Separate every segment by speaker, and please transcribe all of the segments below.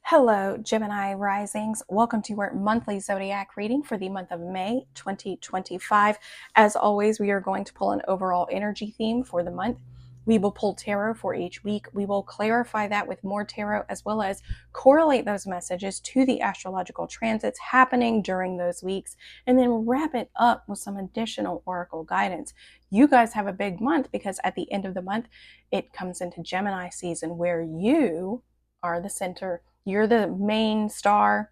Speaker 1: Hello, Gemini Risings. Welcome to our monthly zodiac reading for the month of May 2025. As always, we are going to pull an overall energy theme for the month. We will pull tarot for each week. We will clarify that with more tarot, as well as correlate those messages to the astrological transits happening during those weeks, and then wrap it up with some additional oracle guidance. You guys have a big month because at the end of the month, it comes into Gemini season where you are the center. You're the main star.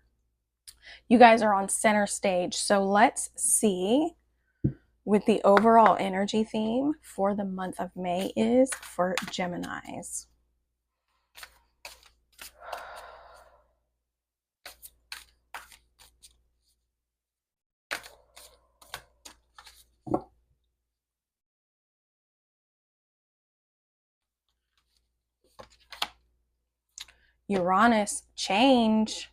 Speaker 1: You guys are on center stage. So let's see what the overall energy theme for the month of May is for Geminis. Uranus, change.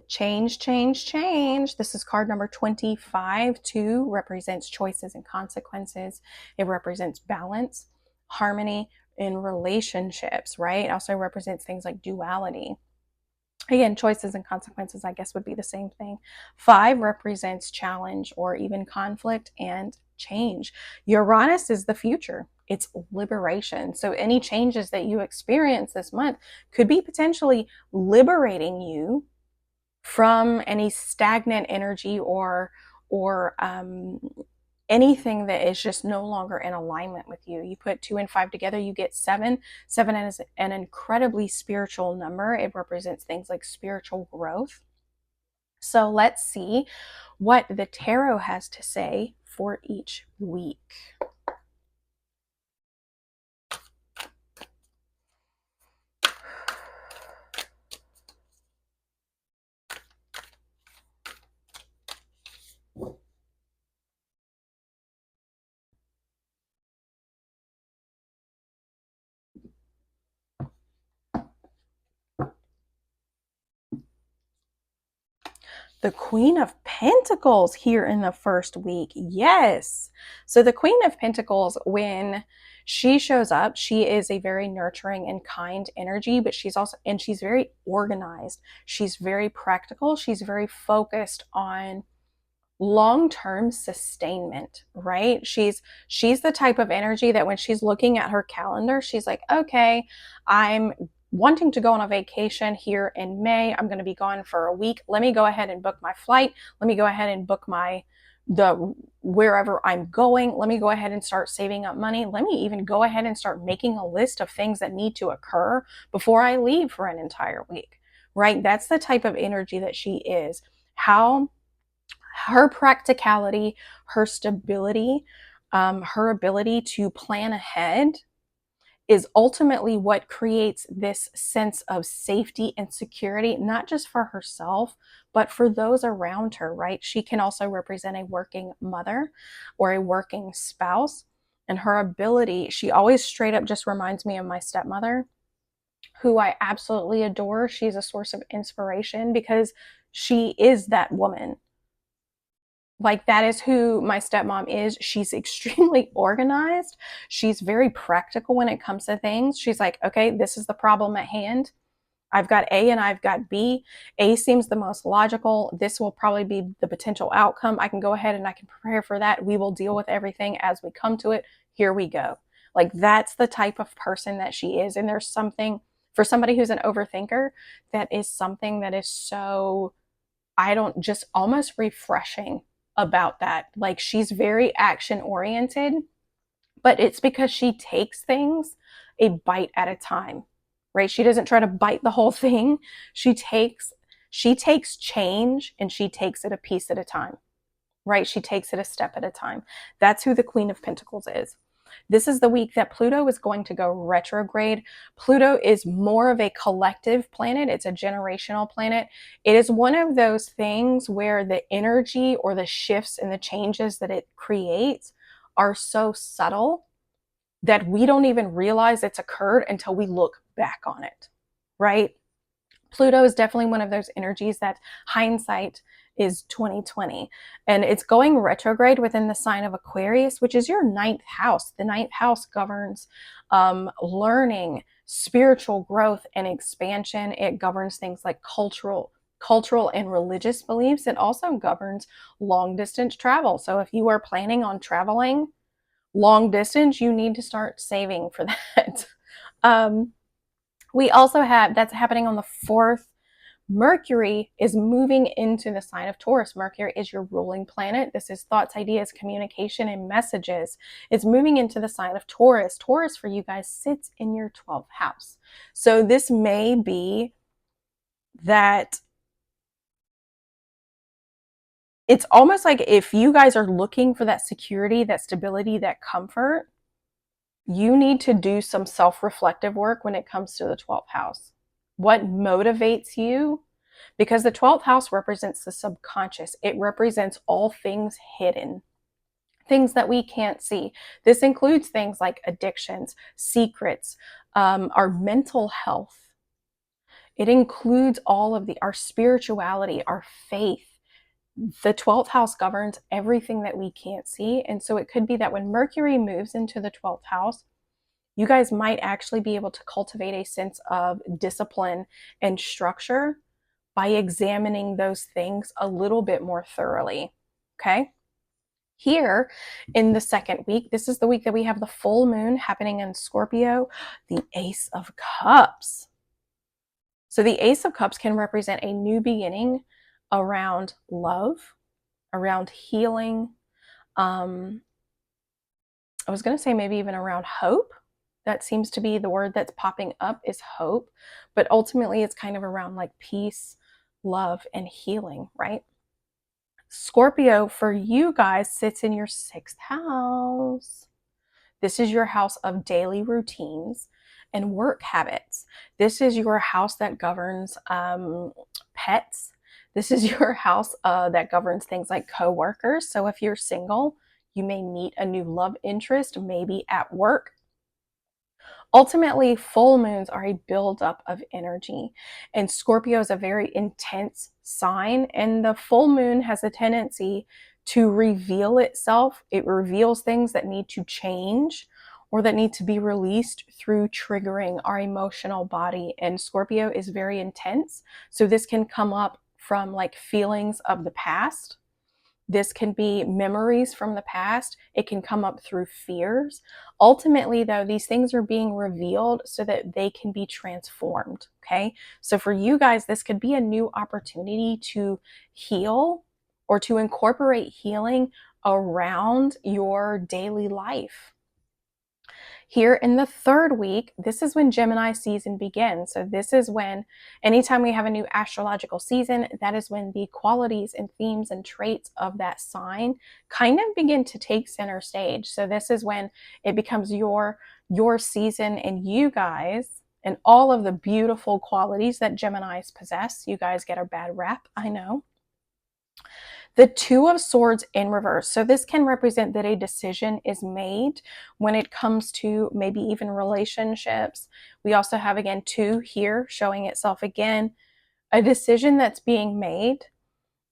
Speaker 1: Change, change, change. This is card number 25. 2 represents choices and consequences. It represents balance, harmony in relationships, right? It also represents things like duality. Again, choices and consequences, I guess, would be the same thing. 5 represents challenge or even conflict and change. Uranus is the future. It's liberation. So any changes that you experience this month could be potentially liberating you from any stagnant energy or anything that is just no longer in alignment with you. You put 2 and 5 together, you get 7. 7 is an incredibly spiritual number. It represents things like spiritual growth. So let's see what the tarot has to say for each week. The Queen of Pentacles here in the first week. Yes. So the Queen of Pentacles, when she shows up, she is a very nurturing and kind energy, but she's very organized. She's very practical. She's very focused on long-term sustainment, right? She's the type of energy that when she's looking at her calendar, she's like, okay, I'm wanting to go on a vacation here in May. I'm going to be gone for a week. Let me go ahead and book my flight. Let me go ahead and book the wherever I'm going. Let me go ahead and start saving up money. Let me even go ahead and start making a list of things that need to occur before I leave for an entire week, right? That's the type of energy that she is. Her practicality, her stability, her ability to plan ahead is ultimately what creates this sense of safety and security, not just for herself, but for those around her, right? She can also represent a working mother or a working spouse. And her ability, she always straight up just reminds me of my stepmother, who I absolutely adore. She's a source of inspiration because she is that woman. Like, that is who my stepmom is. She's extremely organized. She's very practical when it comes to things. She's like, okay, this is the problem at hand. I've got A and I've got B. A seems the most logical. This will probably be the potential outcome. I can go ahead and I can prepare for that. We will deal with everything as we come to it. Here we go. Like, that's the type of person that she is. And there's something for somebody who's an overthinker, that is something that is so, just almost refreshing about that. Like, she's very action oriented, but it's because she takes things a bite at a time, right? She doesn't try to bite the whole thing. She takes change and she takes it a piece at a time, right? She takes it a step at a time. That's who the Queen of Pentacles is. This is the week that Pluto is going to go retrograde. Pluto is more of a collective planet. It's a generational planet. It is one of those things where the energy or the shifts and the changes that it creates are so subtle that we don't even realize it's occurred until we look back on it, right? Pluto is definitely one of those energies that hindsight is 2020, and it's going retrograde within the sign of Aquarius, which is your ninth house. The ninth house governs learning, spiritual growth and expansion. It governs things like cultural and religious beliefs. It also governs long distance travel. So if you are planning on traveling long distance, you need to start saving for that. We also have, that's happening on the 4th. Mercury is moving into the sign of Taurus. Mercury is your ruling planet. This is thoughts, ideas, communication, and messages. It's moving into the sign of Taurus. Taurus for you guys sits in your 12th house. So this may be that it's almost like if you guys are looking for that security, that stability, that comfort, you need to do some self-reflective work when it comes to the 12th house. What motivates you? Because the 12th house represents the subconscious. It represents all things hidden, things that we can't see. This includes things like addictions, secrets, our mental health. It includes all of our spirituality, our faith. The 12th house governs everything that we can't see. And so it could be that when Mercury moves into the 12th house, you guys might actually be able to cultivate a sense of discipline and structure by examining those things a little bit more thoroughly. Okay. Here in the 2nd week, this is the week that we have the full moon happening in Scorpio, the Ace of Cups. So the Ace of Cups can represent a new beginning around love, around healing. I was going to say maybe even around hope. That seems to be the word that's popping up, is hope. But ultimately, it's kind of around like peace, love, and healing, right? Scorpio for you guys sits in your 6th house. This is your house of daily routines and work habits. This is your house that governs pets. This is your house that governs things like coworkers. So if you're single, you may meet a new love interest, maybe at work. Ultimately, full moons are a buildup of energy, and Scorpio is a very intense sign, and the full moon has a tendency to reveal itself. It reveals things that need to change or that need to be released through triggering our emotional body, and Scorpio is very intense. So this can come up from like feelings of the past. This can be memories from the past. It can come up through fears. Ultimately, though, these things are being revealed so that they can be transformed. Okay. So for you guys, this could be a new opportunity to heal or to incorporate healing around your daily life. Here in the 3rd week, this is when Gemini season begins. So this is when, anytime we have a new astrological season, that is when the qualities and themes and traits of that sign kind of begin to take center stage. So this is when it becomes your season, and you guys and all of the beautiful qualities that Geminis possess. You guys get a bad rap, I know. The 2 of Swords in reverse. So this can represent that a decision is made when it comes to maybe even relationships. We also have, again, 2 here showing itself again, a decision that's being made,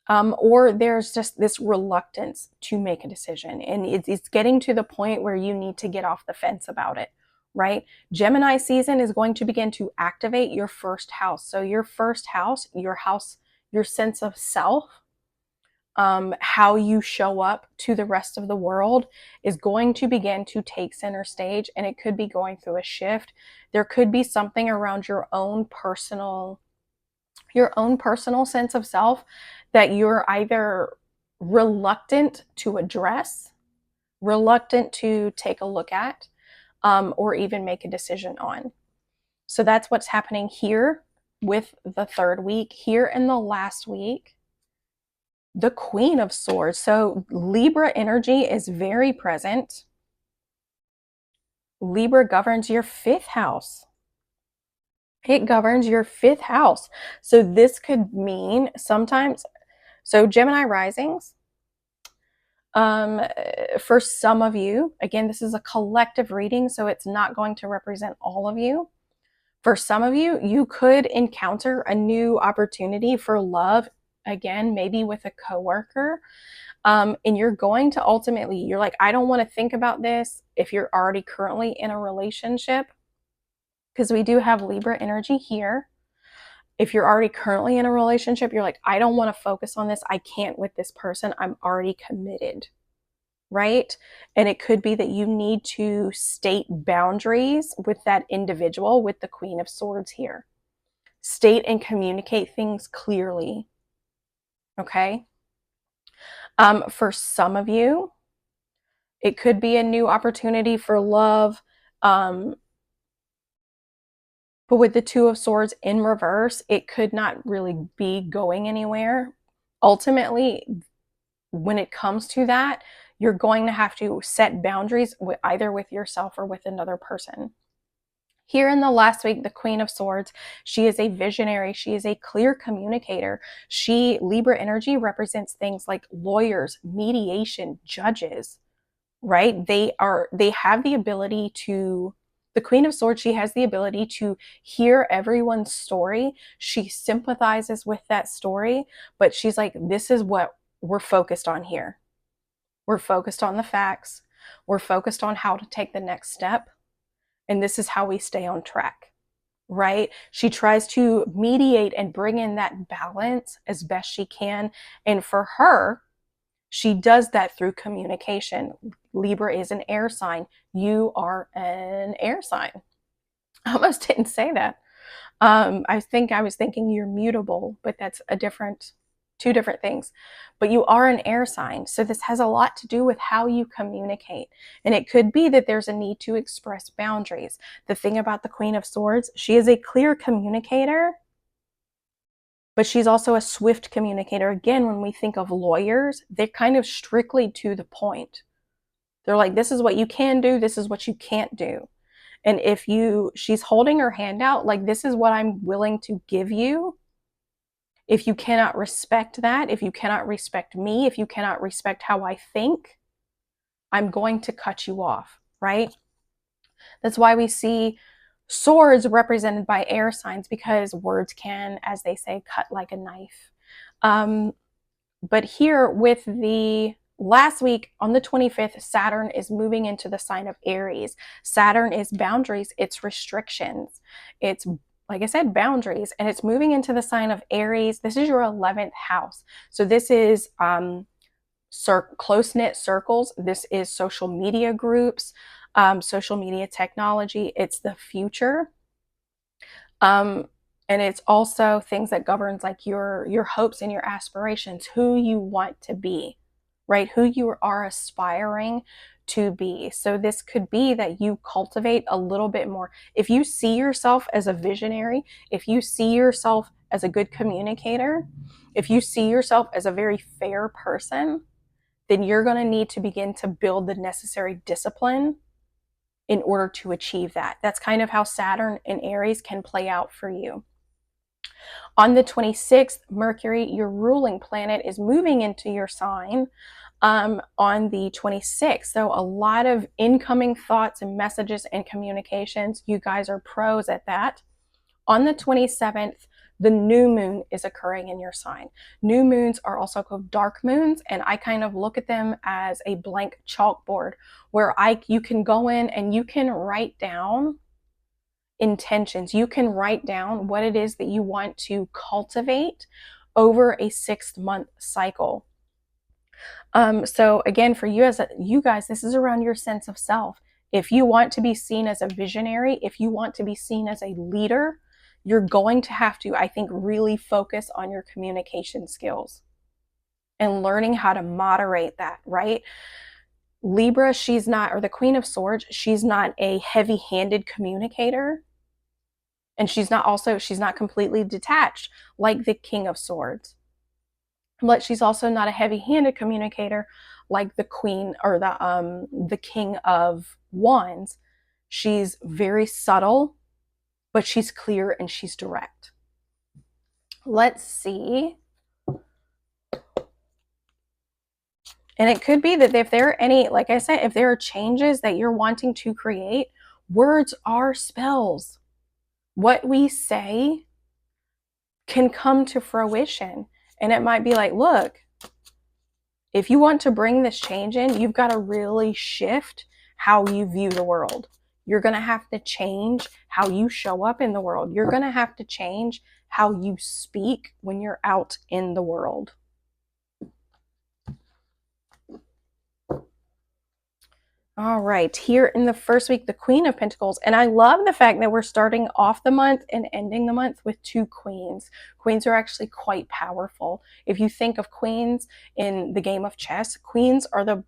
Speaker 1: or there's just this reluctance to make a decision. And it's getting to the point where you need to get off the fence about it, right? Gemini season is going to begin to activate your 1st house. So your 1st house, your sense of self, how you show up to the rest of the world is going to begin to take center stage, and it could be going through a shift. There could be something around your own personal sense of self that you're either reluctant to address, reluctant to take a look at, or even make a decision on. So that's what's happening here with the 3rd week. Here in the last week, the Queen of Swords. So Libra energy is very present. Libra governs your 5th house. It governs your 5th house. So this could mean sometimes, so Gemini risings, for some of you, again, this is a collective reading, so it's not going to represent all of you. For some of you, you could encounter a new opportunity for love, again, maybe with a coworker. And you're going to ultimately, you're like, I don't want to think about this. If you're already currently in a relationship, because we do have Libra energy here. If you're already currently in a relationship, you're like, I don't want to focus on this. I can't with this person. I'm already committed, right? And it could be that you need to state boundaries with that individual, with the Queen of Swords here. State and communicate things clearly, okay? For some of you, it could be a new opportunity for love. But with the Two of Swords in reverse, it could not really be going anywhere. Ultimately, when it comes to that, you're going to have to set boundaries either with yourself or with another person. Here in the last week, the Queen of Swords, she is a visionary. She is a clear communicator. Libra energy represents things like lawyers, mediation, judges, right? They have the ability to, the Queen of Swords, she has the ability to hear everyone's story. She sympathizes with that story, but she's like, this is what we're focused on here. We're focused on the facts. We're focused on how to take the next step. And this is how we stay on track, right? She tries to mediate and bring in that balance as best she can. And for her, she does that through communication. Libra is an air sign. You are an air sign. I almost didn't say that. I think I was thinking you're mutable, but that's two different things. But you are an air sign. So this has a lot to do with how you communicate. And it could be that there's a need to express boundaries. The thing about the Queen of Swords, she is a clear communicator, but she's also a swift communicator. Again, when we think of lawyers, they're kind of strictly to the point. They're like, this is what you can do, this is what you can't do. And if she's holding her hand out, like, this is what I'm willing to give you. If you cannot respect that, if you cannot respect me, if you cannot respect how I think, I'm going to cut you off, right? That's why we see swords represented by air signs, because words can, as they say, cut like a knife. But here with the last week on the 25th, Saturn is moving into the sign of Aries. Saturn is boundaries, it's restrictions. It's, like I said, boundaries, and it's moving into the sign of Aries. This is your 11th house. So this is close-knit circles. This is social media groups, social media technology. It's the future. And it's also things that governs like your hopes and your aspirations, who you want to be, right? Who you are aspiring to be. So this could be that you cultivate a little bit more. If you see yourself as a visionary, if you see yourself as a good communicator, if you see yourself as a very fair person, then you're going to need to begin to build the necessary discipline in order to achieve that. That's kind of how Saturn and Aries can play out for you. On the 26th, Mercury, your ruling planet, is moving into your sign on the 26th. So a lot of incoming thoughts and messages and communications. You guys are pros at that. On the 27th, the new moon is occurring in your sign. New moons are also called dark moons, and I kind of look at them as a blank chalkboard where you can go in and you can write down intentions. You can write down what it is that you want to cultivate over a 6-month cycle. So again, for you guys, this is around your sense of self. If you want to be seen as a visionary, if you want to be seen as a leader, you're going to have to, I think, really focus on your communication skills and learning how to moderate that, right? Libra, she's not, or the Queen of Swords, she's not a heavy-handed communicator. And she's not completely detached like the King of Swords. But she's also not a heavy-handed communicator like the Queen or the King of Wands. She's very subtle, but she's clear and she's direct. Let's see. And it could be that if there are any, like I said, if there are changes that you're wanting to create, words are spells. What we say can come to fruition. And it might be like, look, if you want to bring this change in, you've got to really shift how you view the world. You're going to have to change how you show up in the world. You're going to have to change how you speak when you're out in the world. All right, here in the first week, the Queen of Pentacles. And I love the fact that we're starting off the month and ending the month with two queens. Queens are actually quite powerful. If you think of queens in the game of chess, queens are the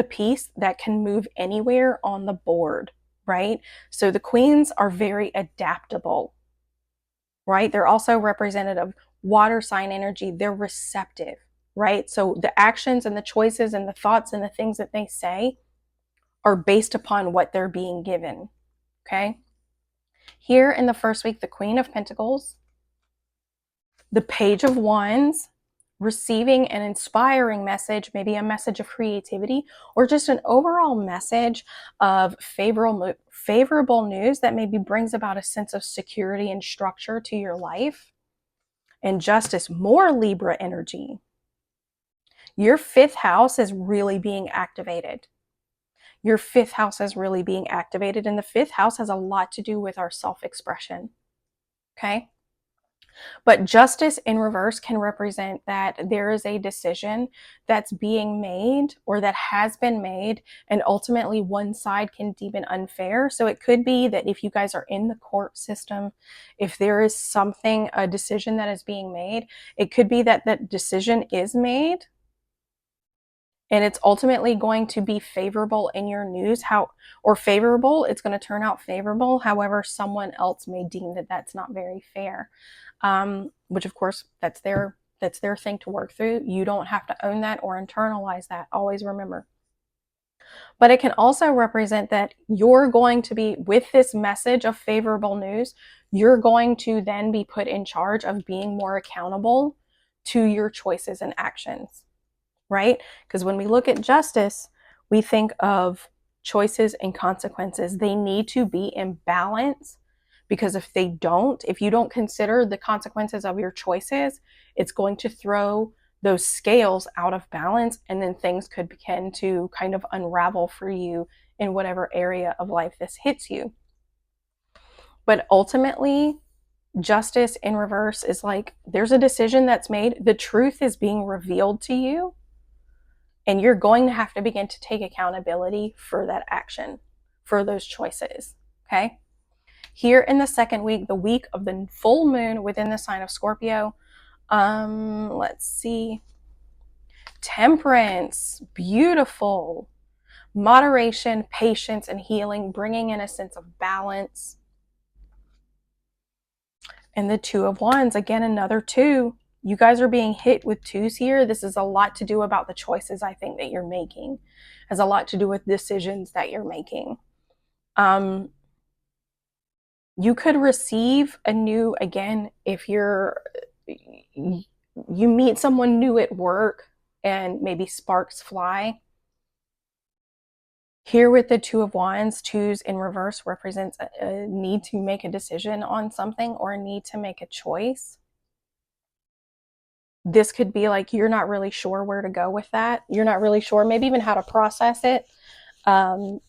Speaker 1: piece that can move anywhere on the board, right? So the queens are very adaptable, right? They're also representative of water sign energy. They're receptive, right? So the actions and the choices and the thoughts and the things that they say are based upon what they're being given, okay? Here in the first week, the Queen of Pentacles, the Page of Wands, receiving an inspiring message, maybe a message of creativity, or just an overall message of favorable news that maybe brings about a sense of security and structure to your life. And Justice, more Libra energy. Your fifth house is really being activated. Your fifth house is really being activated, and the fifth house has a lot to do with our self-expression, okay? But Justice in reverse can represent that there is a decision that's being made or that has been made, and ultimately one side can deem it unfair. So it could be that if you guys are in the court system, if there is something, a decision that is being made, it could be that that decision is made and it's ultimately going to be favorable in your news, or favorable, it's going to turn out favorable. However, someone else may deem that that's not very fair, which of course that's their thing to work through. You don't have to own that or internalize that. Always remember. But it can also represent that you're going to be, with this message of favorable news, you're going to then be put in charge of being more accountable to your choices and actions. Right? Because when we look at justice, we think of choices and consequences. They need to be in balance, because if you don't consider the consequences of your choices, it's going to throw those scales out of balance, and then things could begin to kind of unravel for you in whatever area of life this hits you. But ultimately, justice in reverse is like, there's a decision that's made, the truth is being revealed to you, and you're going to have to begin to take accountability for that action, for those choices, okay? Here in the second week, the week of the full moon within the sign of Scorpio, let's see. Temperance, beautiful. Moderation, patience, and healing, bringing in a sense of balance. And the Two of Wands, again, another two. You guys are being hit with twos here. This is a lot to do about the choices, I think, that you're making. It has a lot to do with decisions that you're making. You could receive a new, again, if you meet someone new at work and maybe sparks fly. Here with the Two of Wands, twos in reverse represents a need to make a decision on something or a need to make a choice. This could be like you're not really sure where to go with that. You're not really sure maybe even how to process it. And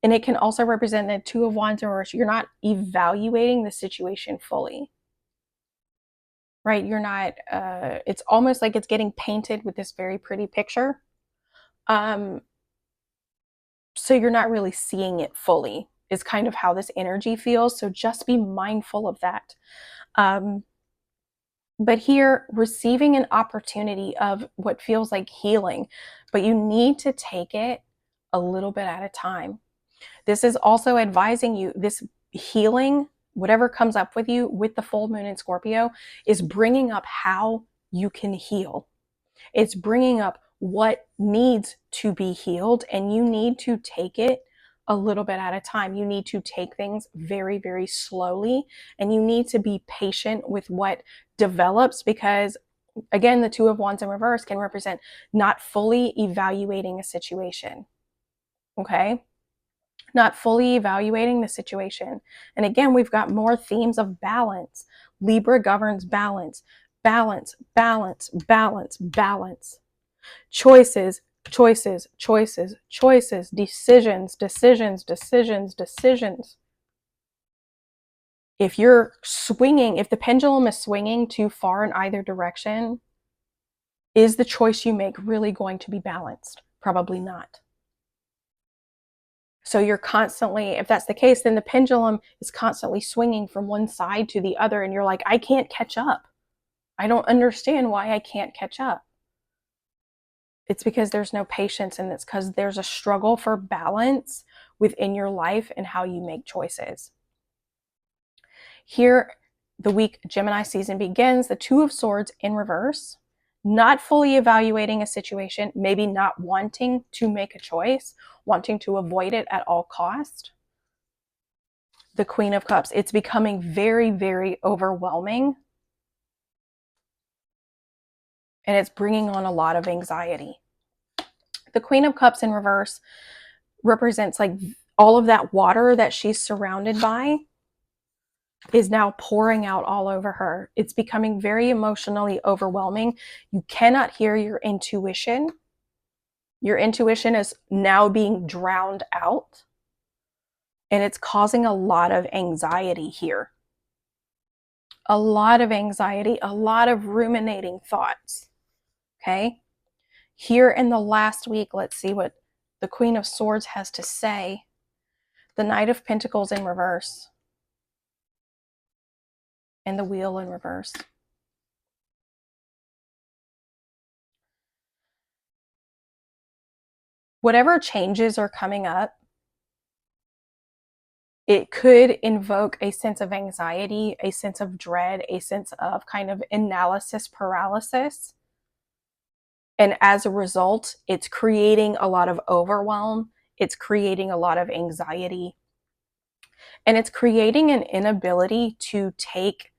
Speaker 1: it can also represent the Two of Wands in reverse. You're not evaluating the situation fully. Right? You're not, it's almost like it's getting painted with this very pretty picture. So you're not really seeing it fully, is kind of how this energy feels. So just be mindful of that. But here, receiving an opportunity of what feels like healing, but you need to take it a little bit at a time. This is also advising you, this healing, whatever comes up with you with the full moon in Scorpio, is bringing up how you can heal. It's bringing up what needs to be healed, and you need to take it a little bit at a time. You need to take things very, very slowly, and you need to be patient with what develops, because again, the Two of Wands in reverse can represent not fully evaluating a situation. Okay? Not fully evaluating the situation. And again, we've got more themes of balance. Libra governs balance, balance, balance, balance, balance. Choices, Choices, choices, choices, decisions, decisions, decisions, decisions. If you're swinging, if the pendulum is swinging too far in either direction, is the choice you make really going to be balanced? Probably not. So you're constantly, if that's the case, then the pendulum is constantly swinging from one side to the other, and you're like, I can't catch up. I don't understand why I can't catch up. It's because there's no patience, and it's because there's a struggle for balance within your life and how you make choices. Here, the week Gemini season begins, the Two of Swords in reverse, not fully evaluating a situation, maybe not wanting to make a choice, wanting to avoid it at all cost. The Queen of Cups, it's becoming very, very overwhelming. And it's bringing on a lot of anxiety. The Queen of Cups in reverse represents like all of that water that she's surrounded by is now pouring out all over her. It's becoming very emotionally overwhelming. You cannot hear your intuition. Your intuition is now being drowned out, and it's causing a lot of anxiety here. A lot of anxiety, a lot of ruminating thoughts. Okay? Here in the last week, let's see what the Queen of Swords has to say. The Knight of Pentacles in reverse, and the Wheel in reverse. Whatever changes are coming up, it could invoke a sense of anxiety, a sense of dread, a sense of kind of analysis paralysis. And as a result, it's creating a lot of overwhelm. It's creating a lot of anxiety. And it's creating an inability to take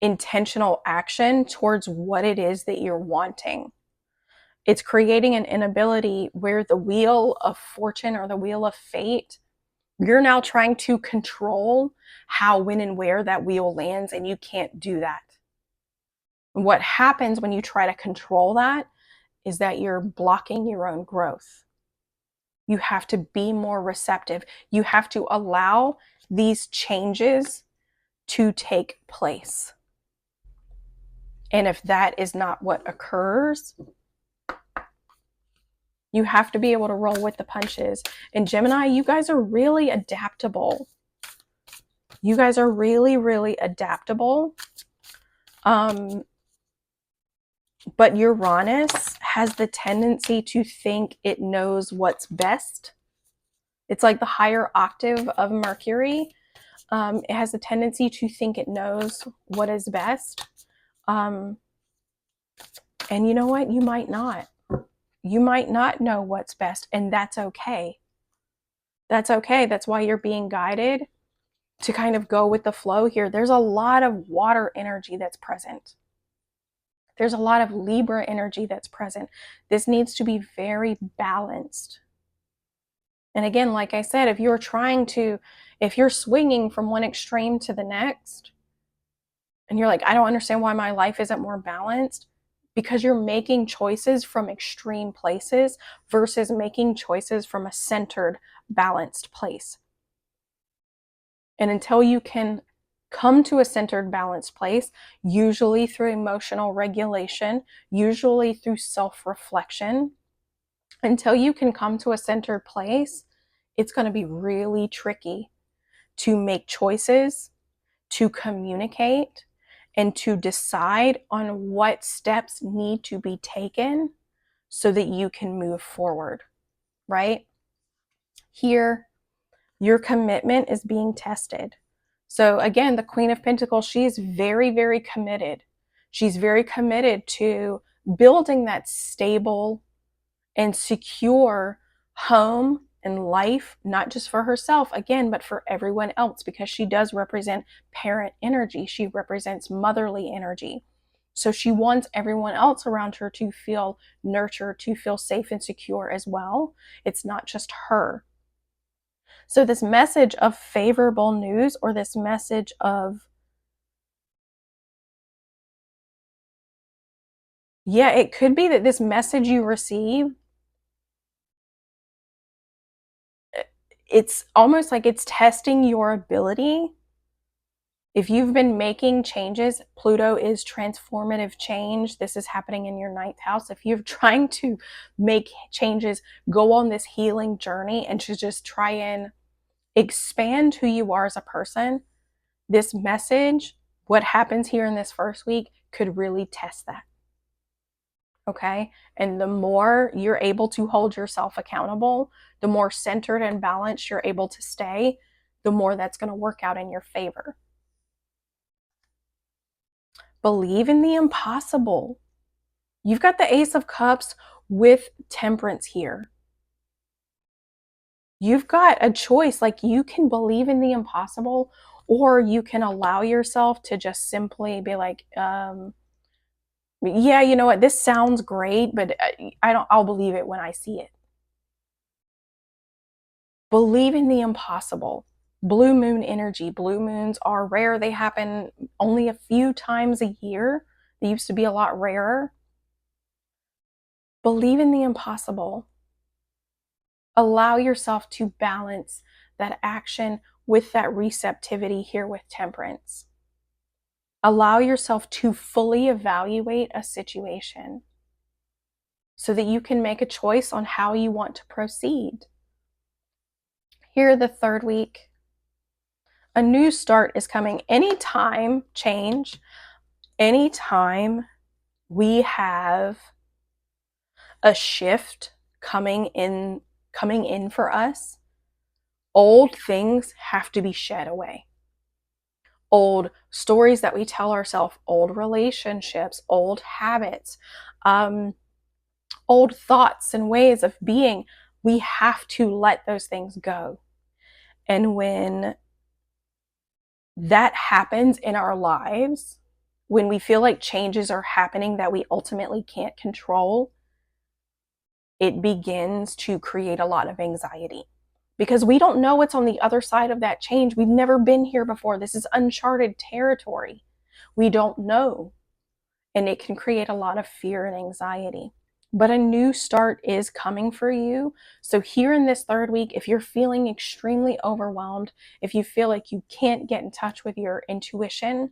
Speaker 1: intentional action towards what it is that you're wanting. It's creating an inability where the wheel of fortune or the wheel of fate, you're now trying to control how, when, and where that wheel lands, and you can't do that. What happens when you try to control that is that you're blocking your own growth. You have to be more receptive. You have to allow these changes to take place. And if that is not what occurs, you have to be able to roll with the punches. And Gemini, you guys are really adaptable. You guys are really, really adaptable. But Uranus has the tendency to think it knows what's best. It's like the higher octave of Mercury. It has a tendency to think it knows what is best. And you know what? You might not. You might not know what's best, and that's okay. That's okay. That's why you're being guided to kind of go with the flow here. There's a lot of water energy that's present. There's a lot of Libra energy that's present. This needs to be very balanced. And again, like I said, if you're swinging from one extreme to the next, and you're like, I don't understand why my life isn't more balanced, because you're making choices from extreme places versus making choices from a centered, balanced place. And until you can come to a centered, balanced place, usually through emotional regulation, usually through self-reflection, until you can come to a centered place, it's going to be really tricky to make choices, to communicate, and to decide on what steps need to be taken so that you can move forward, right? Here, your commitment is being tested. So again, the Queen of Pentacles, she is very, very committed. She's very committed to building that stable and secure home and life, not just for herself, again, but for everyone else, because she does represent parent energy. She represents motherly energy. So she wants everyone else around her to feel nurtured, to feel safe and secure as well. It's not just her. So this message of favorable news, or this message of, it could be that this message you receive it's almost like it's testing your ability. If you've been making changes, Pluto is transformative change. This is happening in your 9th house. If you're trying to make changes, go on this healing journey and to just try and expand who you are as a person, this message, what happens here in this first week, could really test that. Okay? And the more you're able to hold yourself accountable, the more centered and balanced you're able to stay, the more that's going to work out in your favor. Believe in the impossible. You've got the Ace of Cups with Temperance here. You've got a choice. Like, you can believe in the impossible, or you can allow yourself to just simply be like, yeah, you know what, this sounds great, but I'll believe it when I see it. Believe in the impossible. Blue moon energy. Blue moons are rare. They happen only a few times a year. They used to be a lot rarer. Believe in the impossible. Allow yourself to balance that action with that receptivity here with Temperance. Allow yourself to fully evaluate a situation so that you can make a choice on how you want to proceed. Here, the 3rd week, a new start is coming. Anytime change, anytime we have a shift coming in for us, old things have to be shed away. Old stories that we tell ourselves, old relationships, old habits, old thoughts and ways of being, we have to let those things go. And when that happens in our lives, when we feel like changes are happening that we ultimately can't control, it begins to create a lot of anxiety because we don't know what's on the other side of that change. We've never been here before. This is uncharted territory. We don't know. And it can create a lot of fear and anxiety. But a new start is coming for you. So here in this 3rd week, if you're feeling extremely overwhelmed, if you feel like you can't get in touch with your intuition,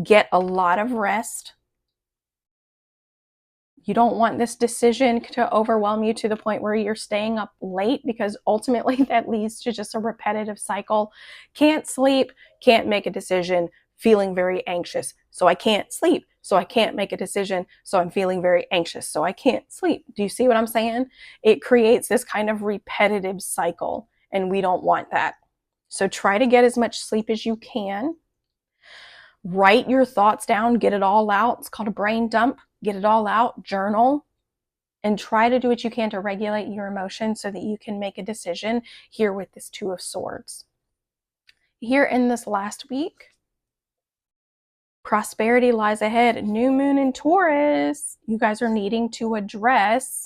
Speaker 1: get a lot of rest. You don't want this decision to overwhelm you to the point where you're staying up late, because ultimately that leads to just a repetitive cycle. Can't sleep, can't make a decision, feeling very anxious. So I can't sleep. So I can't make a decision. So I'm feeling very anxious. So I can't sleep. Do you see what I'm saying? It creates this kind of repetitive cycle, and we don't want that. So try to get as much sleep as you can. Write your thoughts down, get it all out. It's called a brain dump. Get it all out, journal, and try to do what you can to regulate your emotions so that you can make a decision here with this 2 of Swords. Here in this last week, prosperity lies ahead. New moon in Taurus. You guys are needing to address,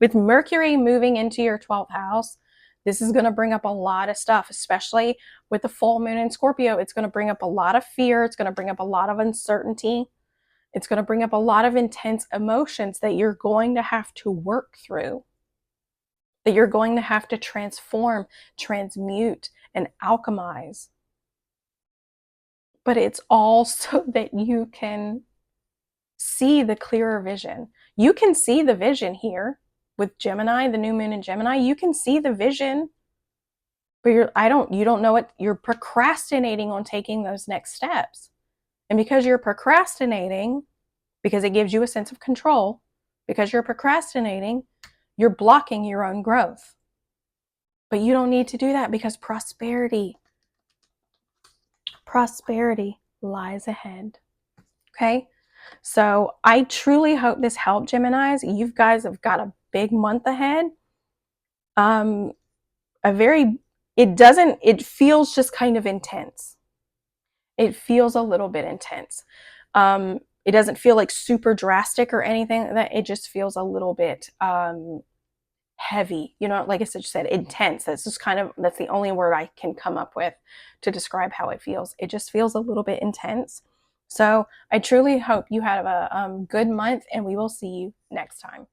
Speaker 1: with Mercury moving into your 12th house, this is going to bring up a lot of stuff, especially with the full moon in Scorpio. It's going to bring up a lot of fear. It's going to bring up a lot of uncertainty. It's going to bring up a lot of intense emotions that you're going to have to work through, that you're going to have to transform, transmute, and alchemize. But it's all so that you can see the clearer vision. You can see the vision here with Gemini, the new moon in Gemini. You can see the vision, but you don't know it. You're procrastinating on taking those next steps. And because you're procrastinating, because it gives you a sense of control, because you're procrastinating, you're blocking your own growth. But you don't need to do that, because prosperity lies ahead. Okay? So I truly hope this helped, Geminis. You guys have got a big month ahead. It feels just kind of intense. It feels a little bit intense. It doesn't feel like super drastic or anything. That it just feels a little bit heavy. You know, like I said, intense. That's the only word I can come up with to describe how it feels. It just feels a little bit intense. So I truly hope you have a good month, and we will see you next time.